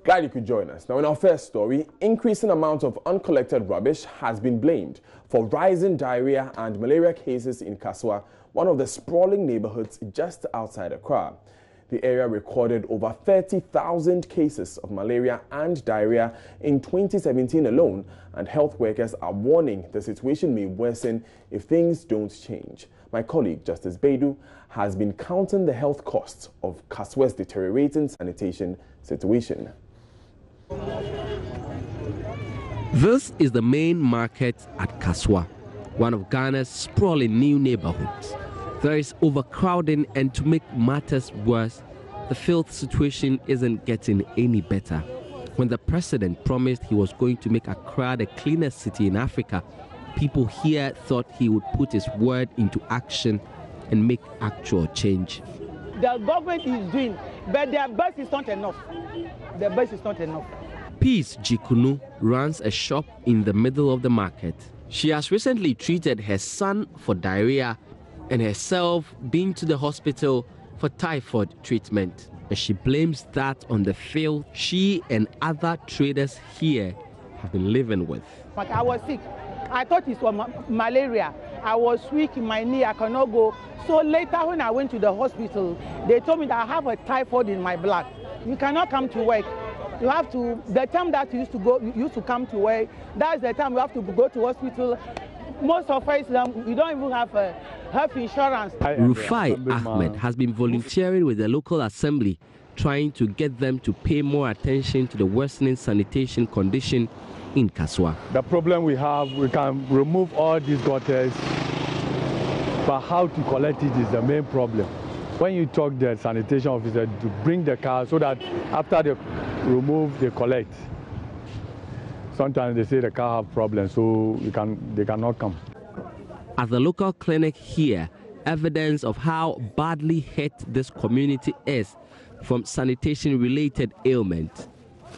Glad you could join us. Now, in our first story, increasing amount of uncollected rubbish has been blamed for rising diarrhea and malaria cases in Kaswa, one of the sprawling neighborhoods just outside Accra. The area recorded over 30,000 cases of malaria and diarrhea in 2017 alone, and health workers are warning the situation may worsen if things don't change. My colleague, Justice Brady, has been counting the health costs of Kaswa's deteriorating sanitation situation. This is the main market at Kaswa, one of Ghana's sprawling new neighborhoods. There is overcrowding, and to make matters worse, the filth situation isn't getting any better. When the president promised he was going to make Accra the cleanest city in Africa, people here thought he would put his word into action and make actual change. The government is doing, but their best is not enough. The best is not enough. Peace Jikunu runs a shop in the middle of the market. She has recently treated her son for diarrhea and herself been to the hospital for typhoid treatment. And she blames that on the filth she and other traders here have been living with. But I was sick. I thought it was malaria. I was weak in my knee. I cannot go. So later when I went to the hospital, they told me that I have a typhoid in my blood. You cannot come to work. You have to, the time that you used to come to work, that's the time you have to go to hospital. Most of us, we don't even have health insurance. Rufai Ahmed has been volunteering with the local assembly, trying to get them to pay more attention to the worsening sanitation condition in Kaswa. The problem we have, we can remove all these gutters, but how to collect it is the main problem. When you talk the sanitation officer to bring the car so that after they remove, they collect. Sometimes they say the car have problems, so they cannot come. At the local clinic here, evidence of how badly hit this community is from sanitation-related ailments.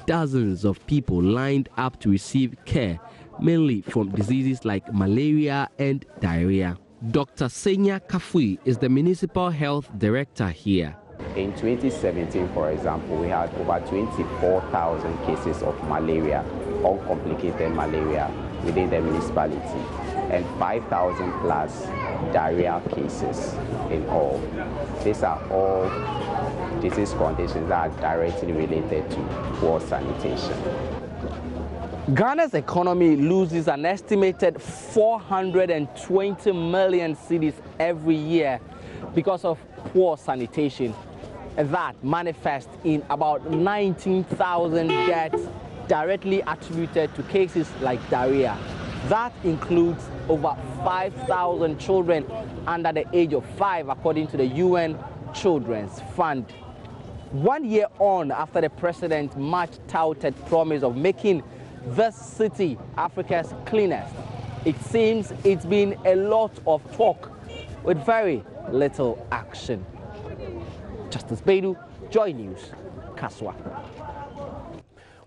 Dozens of people lined up to receive care, mainly from diseases like malaria and diarrhea. Dr. Senya Kafui is the municipal health director here. In 2017, for example, we had over 24,000 cases of malaria, uncomplicated malaria within the municipality, and 5,000 plus diarrhea cases in all. These are all disease conditions that are directly related to poor sanitation. Ghana's economy loses an estimated 420 million cedis every year because of poor sanitation. That manifests in about 19,000 deaths directly attributed to cases like diarrhea. That includes over 5,000 children under the age of 5, according to the UN Children's Fund. 1 year on after the president's much-touted promise of making this city Africa's cleanest, it seems it's been a lot of talk with very little action. Justice Brady, Joy News, Kaswa.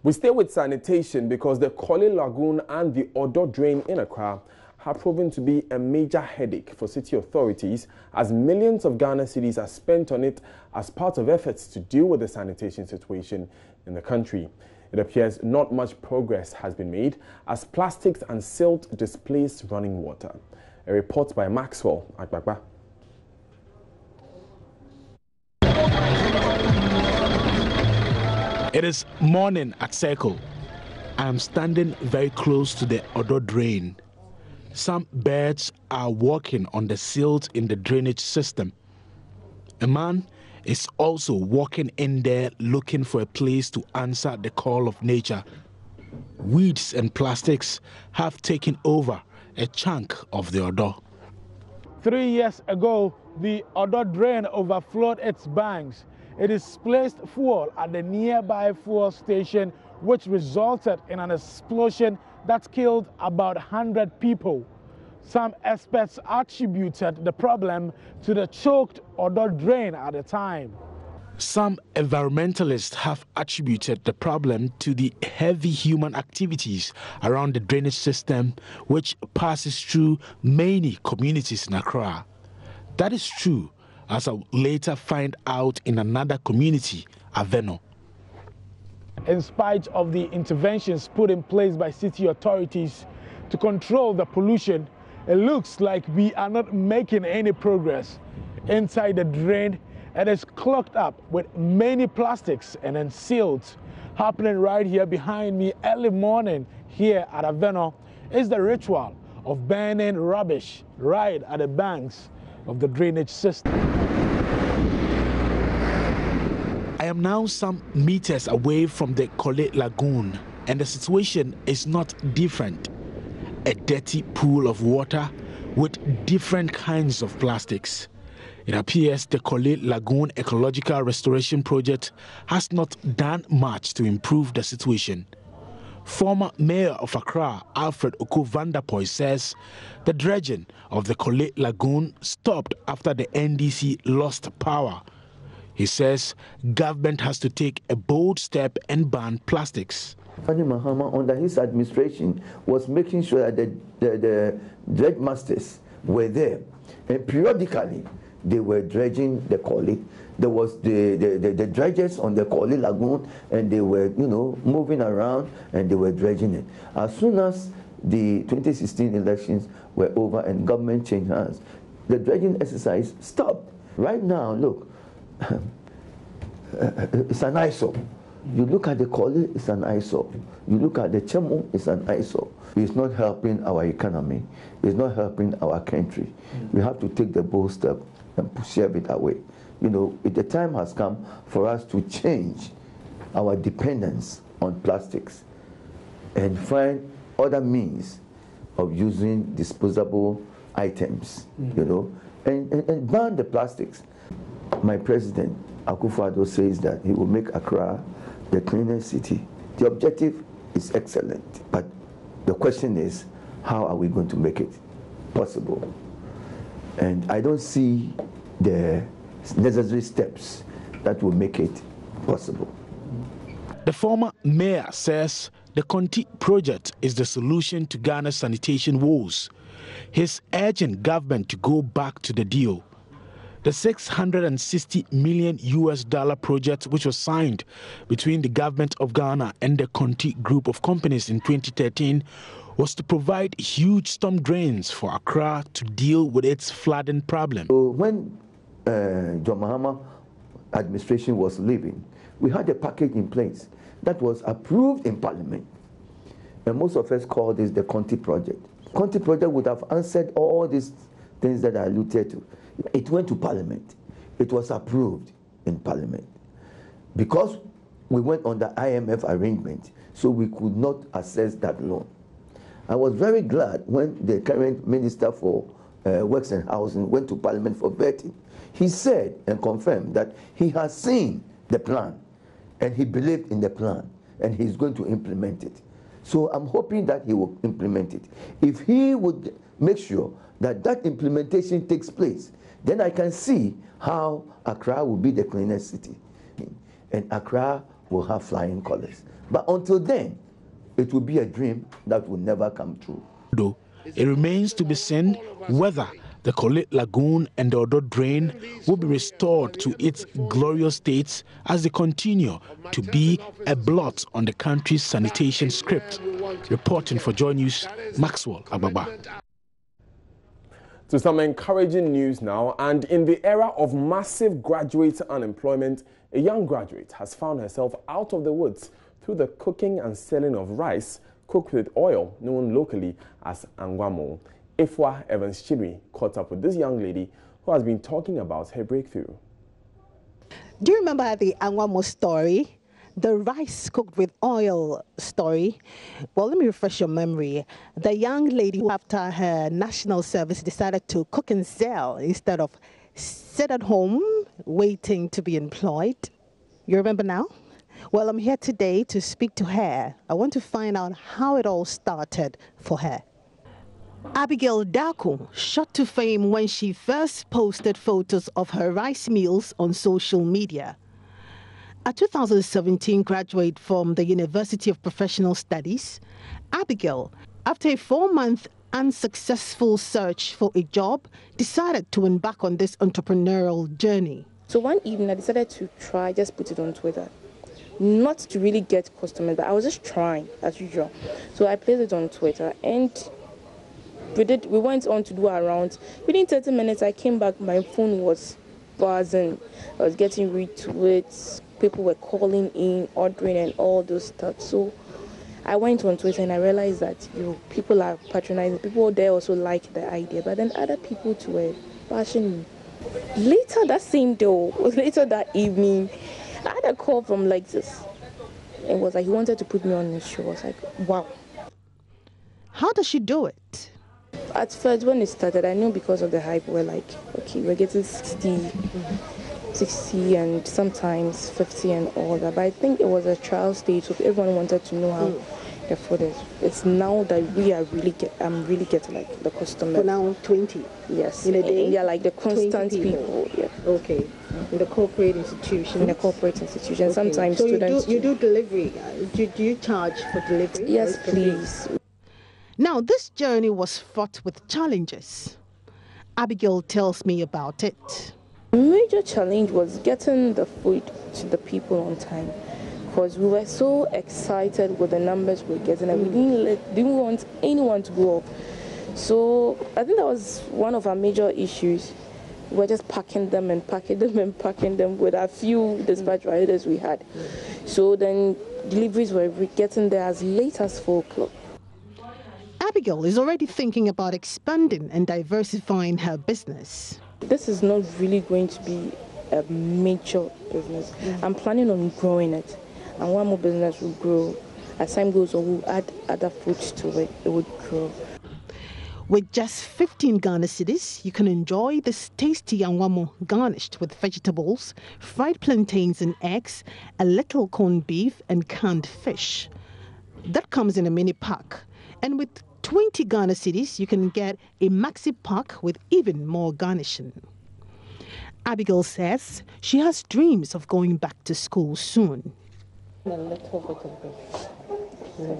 We stay with sanitation because the Koli Lagoon and the Odo Drain in Accra have proven to be a major headache for city authorities, as millions of Ghana cedis are spent on it as part of efforts to deal with the sanitation situation in the country. It appears not much progress has been made as plastics and silt displace running water. A report by Maxwell Agbagba. It is morning at Circle. I am standing very close to the Odo Drain. Some birds are walking on the silt in the drainage system. A man is also walking in there looking for a place to answer the call of nature. Weeds and plastics have taken over a chunk of the Odo. 3 years ago, the Odo Drain overflowed its banks. It displaced fuel at the nearby fuel station, which resulted in an explosion that killed about 100 people. Some experts attributed the problem to the choked Odo Drain at the time. Some environmentalists have attributed the problem to the heavy human activities around the drainage system, which passes through many communities in Accra. That is true, as I will later find out in another community, Amano. In spite of the interventions put in place by city authorities to control the pollution, it looks like we are not making any progress. Inside the drain, it is clogged up with many plastics and then silt. Happening right here behind me early morning here at Amano is the ritual of burning rubbish right at the banks of the drainage system. I am now some meters away from the Kole Lagoon, and the situation is not different. A dirty pool of water with different kinds of plastics. It appears the Kole Lagoon Ecological Restoration Project has not done much to improve the situation. Former Mayor of Accra, Alfred Oko Vanderpoy, says the dredging of the Kole Lagoon stopped after the NDC lost power. He says government has to take a bold step and ban plastics. Fani Mahama, under his administration, was making sure that the dredge masters were there. And periodically, they were dredging the Kole. There was the dredgers on the Kole Lagoon, and they were, moving around, and they were dredging it. As soon as the 2016 elections were over and government changed hands, the dredging exercise stopped. Right now, look, it's an eyesore. You look at the Kole, it's an eyesore. You look at the Chemo, it's an eyesore. It's not helping our economy. It's not helping our country. We have to take the bold step and push it away. The time has come for us to change our dependence on plastics and find other means of using disposable items, and ban the plastics. My president, Akufo-Addo, says that he will make Accra the cleanest city. The objective is excellent, but the question is, how are we going to make it possible? And I don't see the necessary steps that will make it possible. The former mayor says the Conti project is the solution to Ghana's sanitation woes. He's urging government to go back to the deal. The $660 million project, which was signed between the government of Ghana and the Conti group of companies in 2013, was to provide huge storm drains for Accra to deal with its flooding problem. So when John Mahama administration was leaving, we had a package in place that was approved in Parliament. And most of us call this the Conti project. Conti project would have answered all these things that I alluded to. It went to Parliament. It was approved in Parliament. Because we went on the IMF arrangement, so we could not access that loan. I was very glad when the current Minister for Works and Housing went to Parliament for vetting. He said and confirmed that he has seen the plan and he believed in the plan and he's going to implement it. So I'm hoping that he will implement it. If he would make sure that that implementation takes place, then I can see how Accra will be the cleanest city. And Accra will have flying colors. But until then, it will be a dream that will never come true. Though it remains to be seen whether the Kole Lagoon and the Odo Drain will be restored to its glorious states as they continue to be a blot on the country's sanitation script. Reporting for Joy News, Maxwell Agbagba. To some encouraging news now, and in the era of massive graduate unemployment, a young graduate has found herself out of the woods through the cooking and selling of rice cooked with oil, known locally as angwamo. Ifwa Evans Chidri caught up with this young lady who has been talking about her breakthrough. Do you remember the angwamo story? The rice cooked with oil story? Well, let me refresh your memory. The young lady who, after her national service, decided to cook and sell instead of sit at home waiting to be employed. You remember now? Well, I'm here today to speak to her. I want to find out how it all started for her. Abigail Darko shot to fame when she first posted photos of her rice meals on social media. A 2017 graduate from the University of Professional Studies, Abigail, after a 4-month unsuccessful search for a job, decided to embark on this entrepreneurial journey. So one evening I decided to just put it on Twitter. not to really get customers, but I was just trying as usual. So I placed it on Twitter, and we went on to do around. Within 30 minutes, I came back. My phone was buzzing. I was getting retweets. People were calling in, ordering, and all those stuff. So I went on Twitter and I realized that people are patronizing. People there also like the idea, but then other people too were bashing me. Later that same day, later that evening, I had a call from Lexus. It was like he wanted to put me on his show. I was like, wow. How does she do it? At first, when it started, I knew because of the hype, we're like, okay, we're getting 60 and sometimes 50 and all that. But I think it was a trial stage, so everyone wanted to know how the food is. It's now that I'm really getting like the customer. For now, 20? Yes. In a day? Yeah, like the constant people. Yeah. Okay. In the corporate institution? In the corporate institution. Okay. Sometimes so students... you do delivery. Do you charge for delivery? Yes, please. Now, this journey was fraught with challenges. Abigail tells me about it. The major challenge was getting the food to the people on time, because we were so excited with the numbers we were getting, and we didn't want anyone to go up. So I think that was one of our major issues. We were just packing them and packing them and packing them with a few dispatch riders we had. So then deliveries were getting there as late as 4 o'clock. Abigail is already thinking about expanding and diversifying her business. This is not really going to be a major business. I'm planning on growing it. And one more business will grow. As time goes on, we'll add other foods to it. It would grow. With just 15 Ghana cedis, you can enjoy this tasty anwamo garnished with vegetables, fried plantains and eggs, a little corned beef and canned fish. That comes in a mini pack. And with 20 Ghana cedis, you can get a maxi pack with even more garnishing. Abigail says she has dreams of going back to school soon. A little bit of this.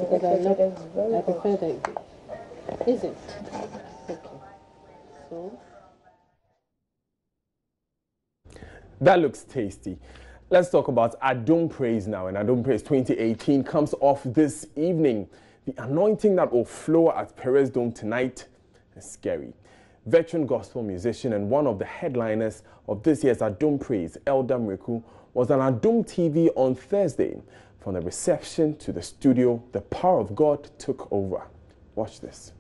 Because I prefer the... Is it? Okay. So... That looks tasty. Let's talk about Adom Praise now. And Adom Praise 2018 comes off this evening. The anointing that will flow at Perez Dome tonight is scary. Veteran gospel musician and one of the headliners of this year's Adom Praise, Elder Mreku, was on Adom TV on Thursday. From the reception to the studio, the power of God took over. Watch this.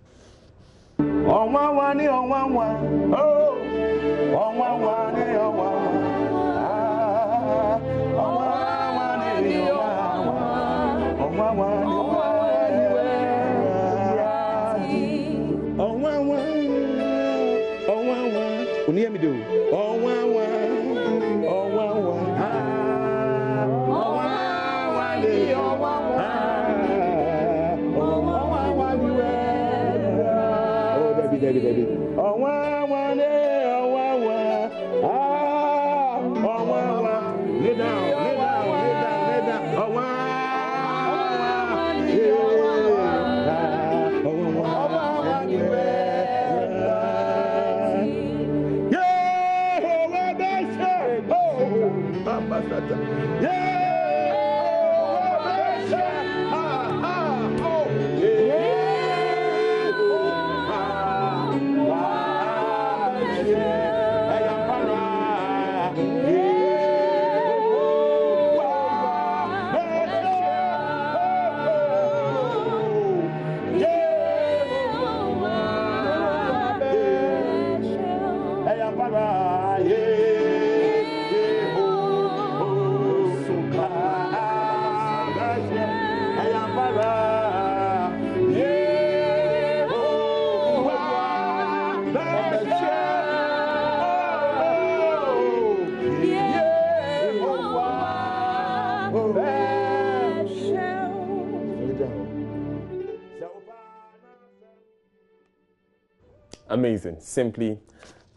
Amazing, simply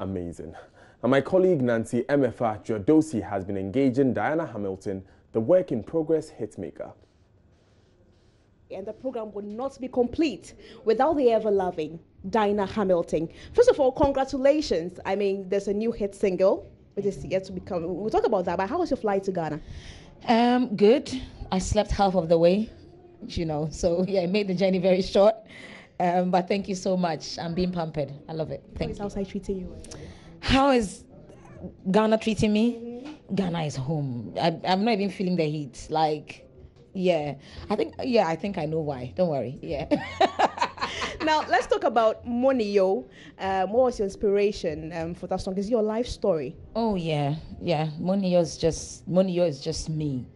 amazing. And my colleague Nancy MFA Jodosi has been engaging Dinah Hamilton, the work in progress hitmaker. And the program would not be complete without the ever-loving Dinah Hamilton. First of all, congratulations. I mean, there's a new hit single, which is yet to become. We'll talk about that. But how was your flight to Ghana? Good. I slept half of the way, so yeah, it made the journey very short. But thank you so much. I'm being pampered. I love it. Thank you. How is outside treating you? How is Ghana treating me? Ghana is home. I'm not even feeling the heat. I think I know why. Don't worry. Yeah. Now let's talk about Moniyo. What was your inspiration for that song? Is it your life story? Oh yeah. Moniyo is just me.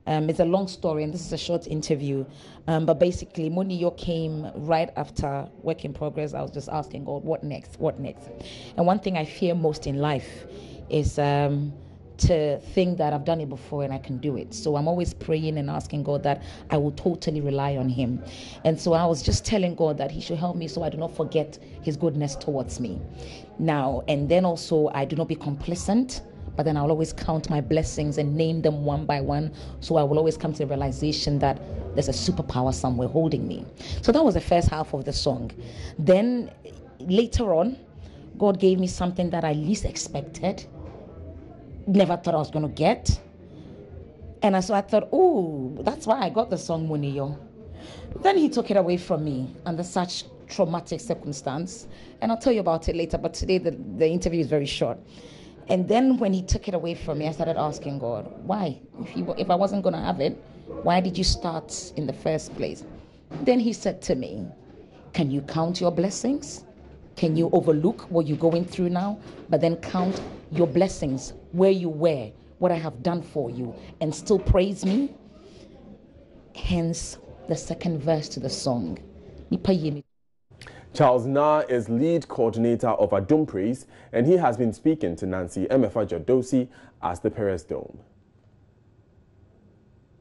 It's a long story, and this is a short interview. But basically, Moniyo came right after Work in Progress. I was just asking God, what next? What next? And one thing I fear most in life is to think that I've done it before and I can do it. So I'm always praying and asking God that I will totally rely on Him. And so I was just telling God that He should help me so I do not forget His goodness towards me. Now, and then also I do not be complacent, but then I'll always count my blessings and name them one by one. So I will always come to the realization that there's a superpower somewhere holding me. So that was the first half of the song. Then later on, God gave me something that I least expected. Never thought I was going to get. And so I thought, oh, that's why I got the song Moniyo. Then He took it away from me under such traumatic circumstance. And I'll tell you about it later, but today the interview is very short. And then when He took it away from me, I started asking God, why? If I wasn't going to have it, why did you start in the first place? Then He said to me, can you count your blessings? Can you overlook what you're going through now, but then count your blessings, where you were, what I have done for you, and still praise me? Hence the second verse to the song. Charles Na is lead coordinator of Adum Praise, and he has been speaking to Nancy Emefa Jodosi as the Perez Dome.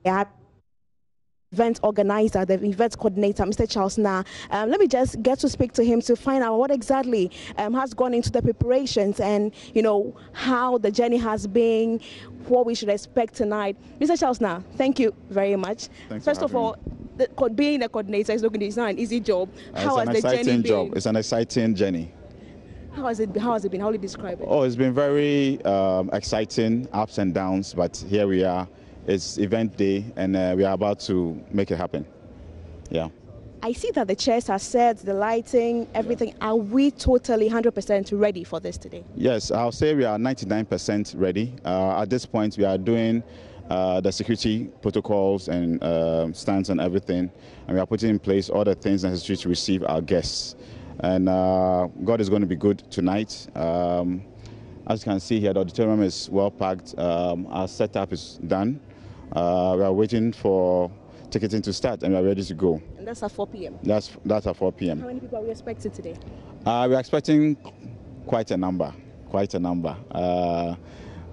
Yeah. Event organizer, the event coordinator, Mr. Charles Na. Let me just get to speak to him to find out what exactly has gone into the preparations and, how the journey has been, what we should expect tonight. Mr. Charles Na, thank you very much. Thanks First of all, being a coordinator is not an easy job. How has the journey been? It's an exciting journey. How has it been? How will you describe it? Oh, it's been very exciting, ups and downs, but here we are. It's event day, and we are about to make it happen. Yeah. I see that the chairs are set, the lighting, everything. Yeah. Are we totally 100% ready for this today? Yes, I'll say we are 99% ready. At this point, we are doing the security protocols and stands and everything, and we are putting in place all the things necessary to receive our guests. And God is going to be good tonight. As you can see here, the auditorium is well packed. Our setup is done. We are waiting for ticketing to start, and we are ready to go. And that's at 4 p.m.? That's at 4 p.m. How many people are we expecting today? We are expecting quite a number. We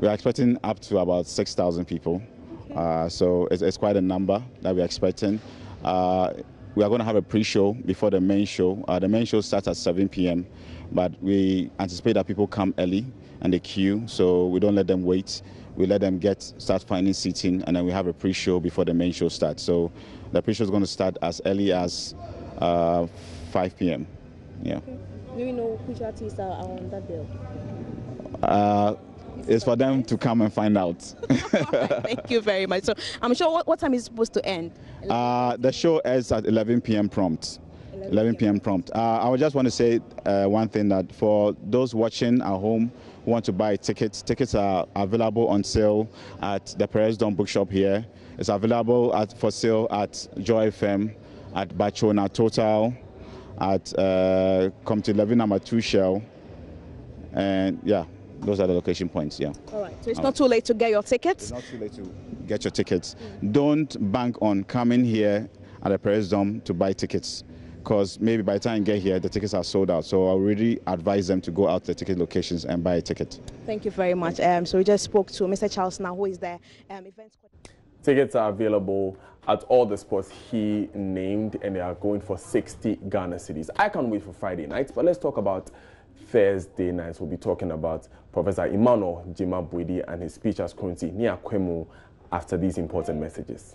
are expecting up to about 6,000 people. Okay. So it's quite a number that we are expecting. We are going to have a pre-show before the main show. The main show starts at 7 p.m., but we anticipate that people come early and they queue, so we don't let them wait. We let them start finding seating, and then we have a pre-show before the main show starts. So the pre-show is going to start as early as 5 p.m. Yeah. Okay. Do you know which artists are on that bill? It's for them to come and find out. Thank you very much. So I'm sure what time is supposed to end? The show ends at 11 p.m. prompt. 11 p.m. prompt. I would just want to say one thing, that for those watching at home who want to buy tickets are available on sale at the Perez Dome Bookshop here. It's available for sale at Joy FM, at Bachona Total, at Comte 11 number 2 Shell, and yeah, those are the location points. Yeah. All right. So it's not too late to get your tickets? It's not too late to get your tickets. Don't bank on coming here at the Perez Dome to buy tickets, because maybe by the time you get here, the tickets are sold out. So I really advise them to go out to the ticket locations and buy a ticket. Thank you very much. So we just spoke to Mr. Charles now, who is the event. Tickets are available at all the spots he named, and they are going for 60 Ghana cedis. I can't wait for Friday nights, but let's talk about Thursday nights. We'll be talking about Professor Emmanuel, Gemma, Brady, and his speech as currency near Kwemu after these important messages.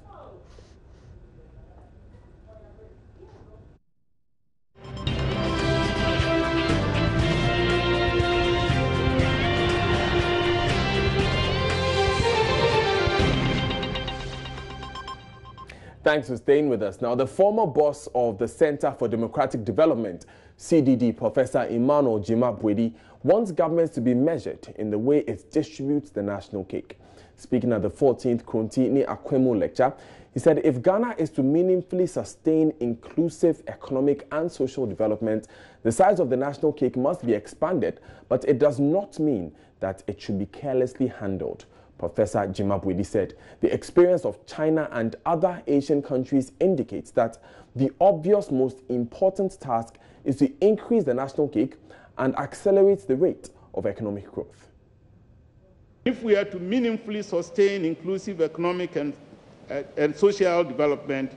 Thanks for staying with us. Now, the former boss of the Center for Democratic Development, CDD, Professor Emmanuel Gemma, wants governments to be measured in the way it distributes the national cake. Speaking at the 14th Kronti Akwemu lecture, he said if Ghana is to meaningfully sustain inclusive economic and social development, the size of the national cake must be expanded, but it does not mean that it should be carelessly handled. Professor Gemma said the experience of China and other Asian countries indicates that the obvious most important task is to increase the national cake and accelerate the rate of economic growth. If we are to meaningfully sustain inclusive economic and social development,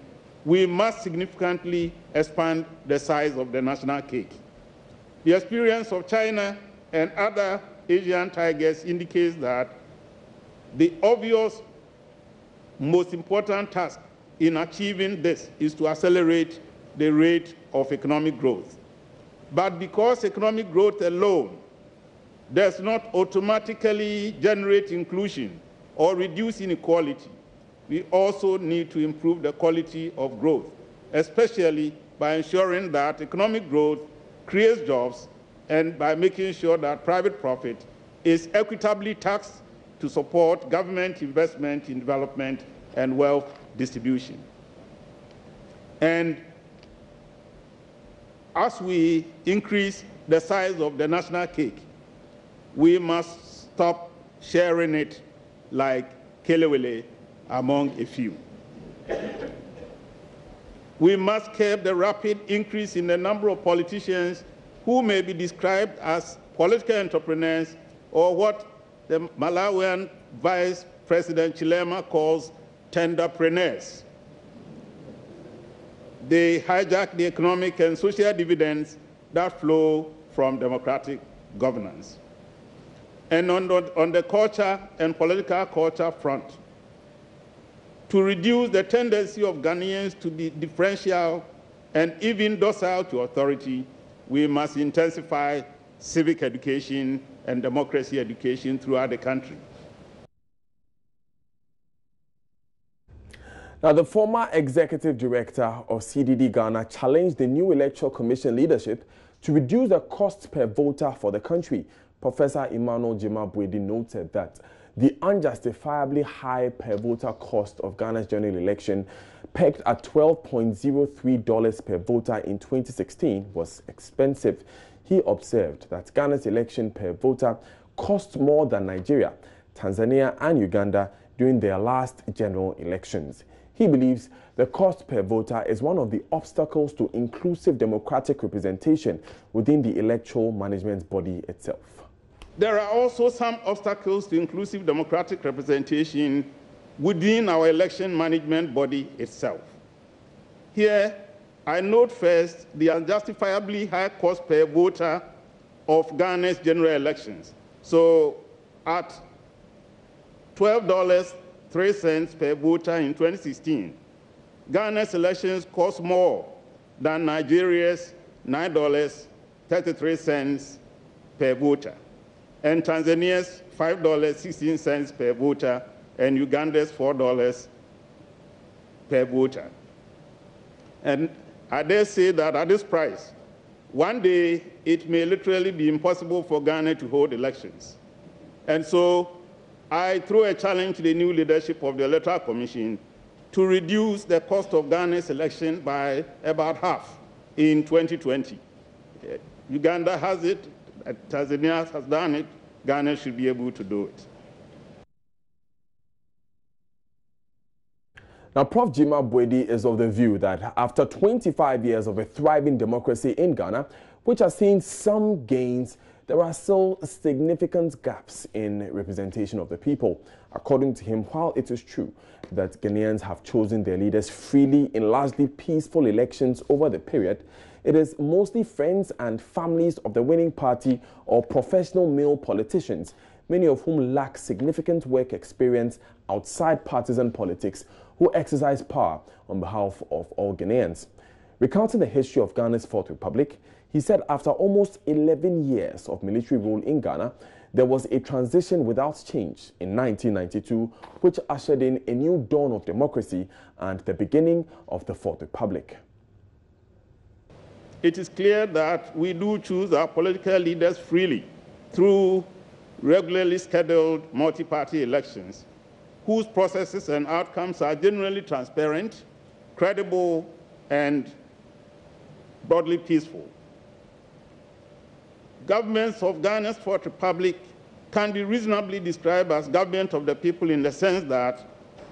we must significantly expand the size of the national cake. The experience of China and other Asian tigers indicates that the obvious, most important task in achieving this is to accelerate the rate of economic growth. But because economic growth alone does not automatically generate inclusion or reduce inequality, we also need to improve the quality of growth, especially by ensuring that economic growth creates jobs and by making sure that private profit is equitably taxed to support government investment in development and wealth distribution. And as we increase the size of the national cake, we must stop sharing it like kelewele among a few. We must curb the rapid increase in the number of politicians who may be described as political entrepreneurs, or what the Malawian Vice President Chilema calls tenderpreneurs. They hijack the economic and social dividends that flow from democratic governance. And on the culture and political culture front, to reduce the tendency of Ghanaians to be differential and even docile to authority, we must intensify civic education and democracy education throughout the country. Now, the former executive director of CDD Ghana challenged the new Electoral Commission leadership to reduce the cost per voter for the country. Professor Emmanuel Gemma noted that the unjustifiably high per voter cost of Ghana's general election, pegged at $12.03 per voter in 2016, was expensive. He observed that Ghana's election per voter cost more than Nigeria, Tanzania and Uganda during their last general elections. He believes the cost per voter is one of the obstacles to inclusive democratic representation within the electoral management body itself. There are also some obstacles to inclusive democratic representation within our election management body itself. Here, I note first the unjustifiably high cost per voter of Ghana's general elections. So at $12.03 per voter in 2016, Ghana's elections cost more than Nigeria's $9.33 per voter, and Tanzania's $5.16 per voter, and Uganda's $4 per voter. And I dare say that at this price, one day it may literally be impossible for Ghana to hold elections. And so I throw a challenge to the new leadership of the Electoral Commission to reduce the cost of Ghana's election by about half in 2020. Uganda has it, Tanzania has done it, Ghana should be able to do it. Now, Prof. Gemma is of the view that after 25 years of a thriving democracy in Ghana, which has seen some gains, there are still significant gaps in representation of the people. According to him, while it is true that Ghanaians have chosen their leaders freely in largely peaceful elections over the period, it is mostly friends and families of the winning party or professional male politicians, many of whom lack significant work experience outside partisan politics, who exercise power on behalf of all Ghanaians. Recounting the history of Ghana's Fourth Republic, he said after almost 11 years of military rule in Ghana, there was a transition without change in 1992, which ushered in a new dawn of democracy and the beginning of the Fourth Republic. It is clear that we do choose our political leaders freely through regularly scheduled multi-party elections, whose processes and outcomes are generally transparent, credible, and broadly peaceful. Governments of Ghana's Fourth Republic can be reasonably described as government of the people in the sense that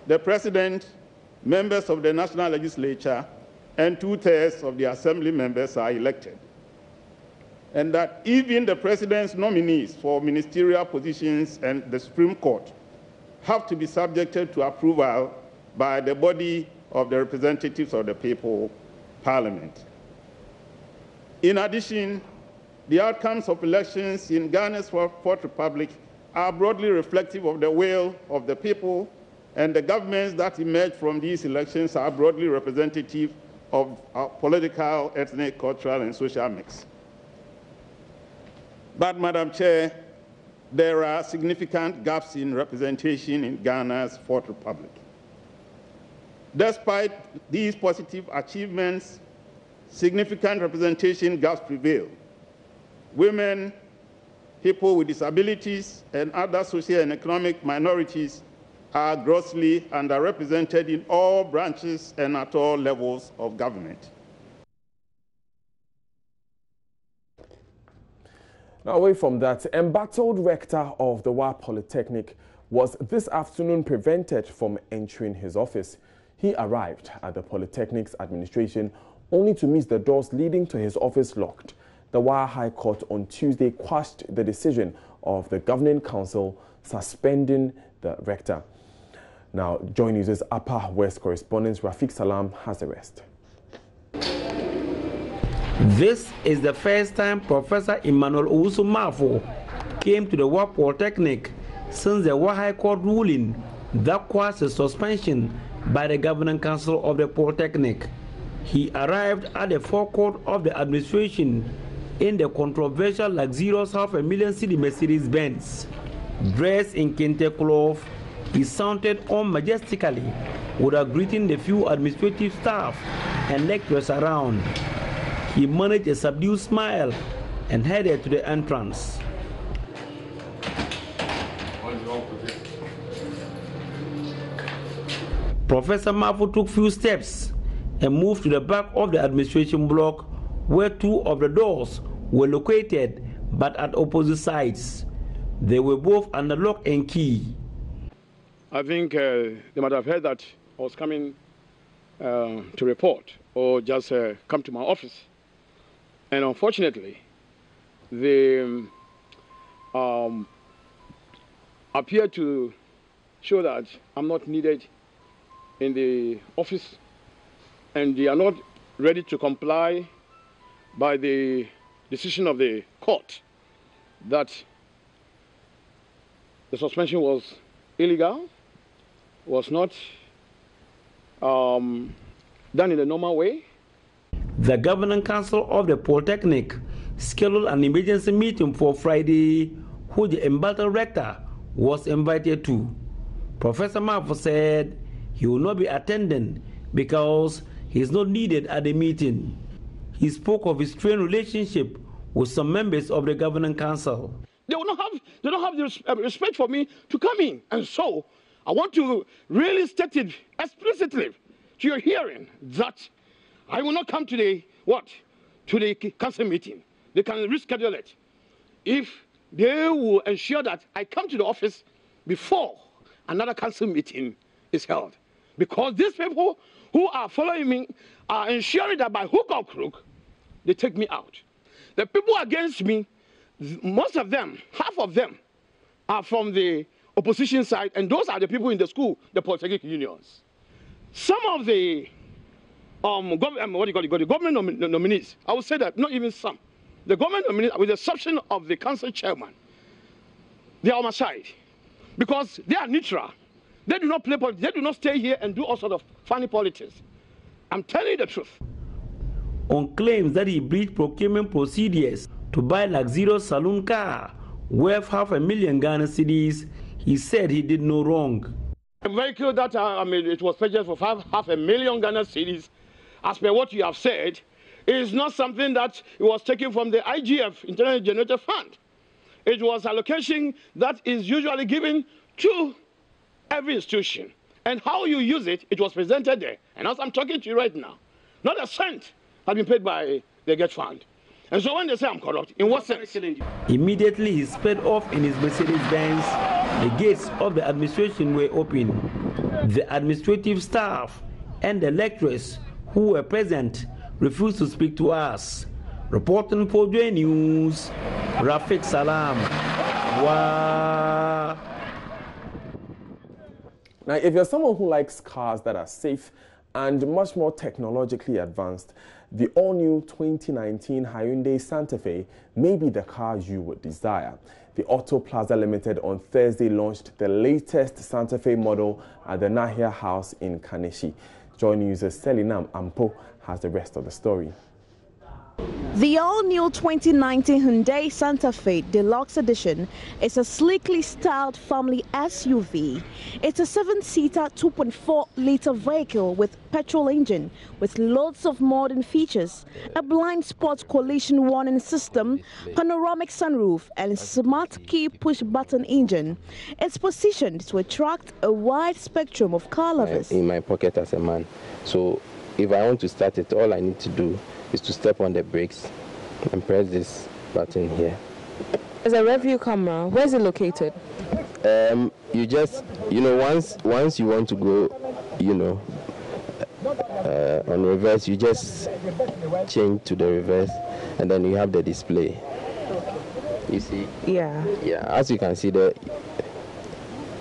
the president, members of the national legislature, and 2/3 of the assembly members are elected. And that even the president's nominees for ministerial positions and the Supreme Court have to be subjected to approval by the body of the representatives of the people, Parliament. In addition, the outcomes of elections in Ghana's Fourth Republic are broadly reflective of the will of the people, and the governments that emerge from these elections are broadly representative of our political, ethnic, cultural, and social mix. But, Madam Chair, there are significant gaps in representation in Ghana's Fourth Republic. Despite these positive achievements, significant representation gaps prevail. Women, people with disabilities, and other social and economic minorities are grossly underrepresented in all branches and at all levels of government. Now, away from that, embattled rector of the Wa Polytechnic was this afternoon prevented from entering his office. He arrived at the Polytechnic's administration only to miss the doors leading to his office locked. The Wa High Court on Tuesday quashed the decision of the Governing Council suspending the rector. Now, Joy News' Upper West correspondent Rafiq Salam has the rest. This is the first time Professor Emmanuel Owusu-Mafo came to the Wa Polytechnic since the Wa High Court ruling that quashed the suspension by the Governing Council of the Polytechnic. He arrived at the forecourt of the administration in the controversial luxurious $500,000 cedi Mercedes-Benz. Dressed in kente cloth, he sauntered on majestically without greeting the few administrative staff and lecturers around. He managed a subdued smile and headed to the entrance. Professor Mafo took few steps and moved to the back of the administration block where two of the doors were located but at opposite sides. They were both under lock and key. I think they might have heard that I was coming to report or just come to my office. And unfortunately, they appear to show that I'm not needed in the office, and they are not ready to comply by the decision of the court that the suspension was illegal, was not done in the normal way. The Governing Council of the Polytechnic scheduled an emergency meeting for Friday, which the embattled rector was invited to. Professor Mafo said he will not be attending because he is not needed at the meeting. He spoke of his strained relationship with some members of the Governing Council. They don't have the respect for me to come in, and so I want to really state it explicitly to your hearing that I will not come to the council meeting. They can reschedule it if they will ensure that I come to the office before another council meeting is held. Because these people who are following me are ensuring that by hook or crook, they take me out. The people against me, most of them, half of them, are from the opposition side, and those are the people in the school, the polytechnic unions. Some of the government nominees, I would say that not even some, the government nominees, with the exception of the council chairman, they are on my side because they are neutral. They do not play politics. They do not stay here and do all sorts of funny politics. I'm telling you the truth. On claims that he breached procurement procedures to buy luxurious saloon car worth $500,000 Ghana cedis, he said he did no wrong. A vehicle that, it was purchased for $500,000 Ghana cedis, as per what you have said, is not something that was taken from the IGF, Internal Generator Fund. It was allocation that is usually given to every institution. And how you use it, it was presented there. And as I'm talking to you right now, not a cent has been paid by the GET Fund. And so when they say I'm corrupt, in what sense? Immediately he sped off in his Mercedes-Benz. The gates of the administration were open. The administrative staff and the lecturers who were present refused to speak to us. Reporting for J News, Rafiq Salam. Wow. Now, if you're someone who likes cars that are safe and much more technologically advanced, the all-new 2019 Hyundai Santa Fe may be the car you would desire. The Auto Plaza Limited on Thursday launched the latest Santa Fe model at the Nahia House in Kaneshie. Joy News' Selinam Ampo has the rest of the story. The all-new 2019 Hyundai Santa Fe Deluxe Edition is a sleekly styled family SUV. It's a 7-seater, 2.4-liter vehicle with petrol engine with loads of modern features, a blind spot collision warning system, panoramic sunroof, and smart key push-button engine. It's positioned to attract a wide spectrum of car lovers. In my pocket as a man, so if I want to start it, all I need to do is to step on the brakes and press this button here. There's a rear view camera. Where is it located? You just, once you want to go, on reverse, you just change to the reverse, and then you have the display. You see? Yeah. Yeah, as you can see,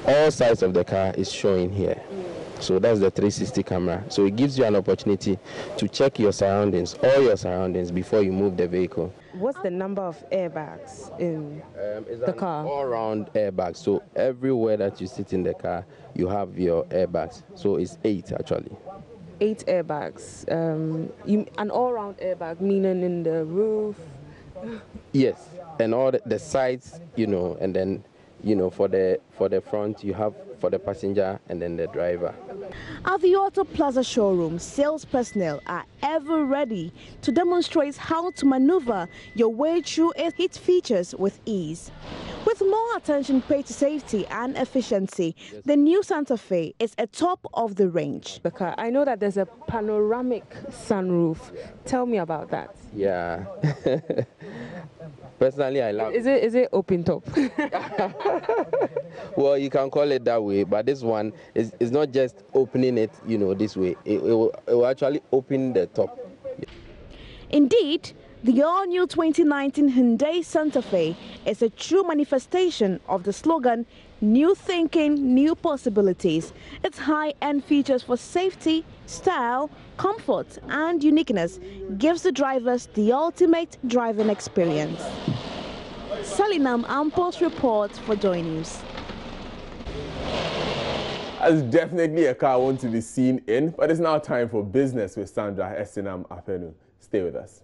all sides of the car is showing here. So that's the 360 camera. So it gives you an opportunity to check your surroundings, all your surroundings, before you move the vehicle. What's the number of airbags in the car? All-round airbag. So everywhere that you sit in the car, you have your airbags. So it's 8 actually. 8 airbags. An all-round airbag, meaning in the roof? Yes, and all the sides, and then for the front, you have for the passenger and then the driver. At the Auto Plaza showroom, sales personnel are ever ready to demonstrate how to maneuver your way through its features with ease. With more attention paid to safety and efficiency, the new Santa Fe is a top of the range. The car, I know that there's a panoramic sunroof. Tell me about that. Yeah. Personally, I love it. Is it open top? Well, you can call it that way, but this one is not just opening it, this way. It will actually open the top. Indeed, the all-new 2019 Hyundai Santa Fe is a true manifestation of the slogan, "New thinking, new possibilities." Its high-end features for safety, style, comfort, and uniqueness gives the drivers the ultimate driving experience. Salinam Ampo's report for Joy News. That's definitely a car I want to be seen in, but it's now time for business with Sandra Esinam Apenu. Stay with us.